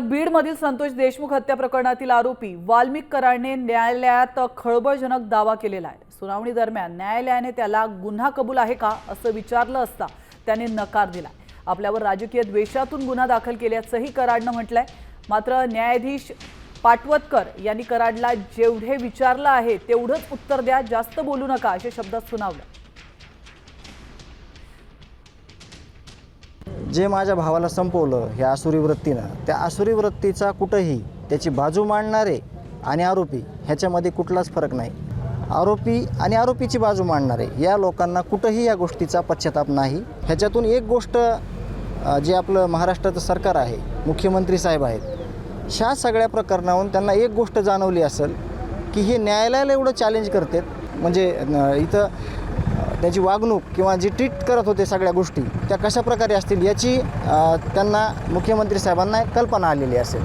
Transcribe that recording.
बीडमधील संतोष देशमुख हत्या प्रकरणातील आरोपी वाल्मिक कराडने न्यायालयात खळबळजनक दावा केलेला आहे। सुनावणी दरम्यान न्यायालयाने त्याला गुन्हा कबूल आहे का असं विचारलं असता त्याने नकार दिला। आपल्यावर राजकीय द्वेषातून गुन्हा दाखल केल्याचंही कराडनं म्हटलंय। मात्र न्यायाधीश पाटवतकर यांनी कराडला जेवढे विचारलं आहे तेवढंच उत्तर द्या, जास्त बोलू नका अशा शब्दात सुनावलं। जे माझ्या भावाला संपवलं ह्या आसुरी वृत्तीनं, त्या आसुरी वृत्तीचा कुठंही त्याची बाजू मांडणारे आणि आरोपी ह्याच्यामध्ये कुठलाच फरक नाही। आरोपी आणि आरोपीची बाजू मांडणारे या लोकांना कुठंही या गोष्टीचा पश्चाताप नाही। ह्याच्यातून एक गोष्ट जे आपलं महाराष्ट्राचं सरकार आहे, मुख्यमंत्री साहेब आहेत, ह्या सगळ्या प्रकरणावरून त्यांना एक गोष्ट जाणवली असेल की हे न्यायालयाला एवढं चॅलेंज करतात, म्हणजे इथं त्याची वागणूक किंवा जी ट्रीट करत होते सगळ्या गोष्टी त्या कशा प्रकारे असतील याची त्यांना मुख्यमंत्री साहेबांना कल्पना आलेली असेल।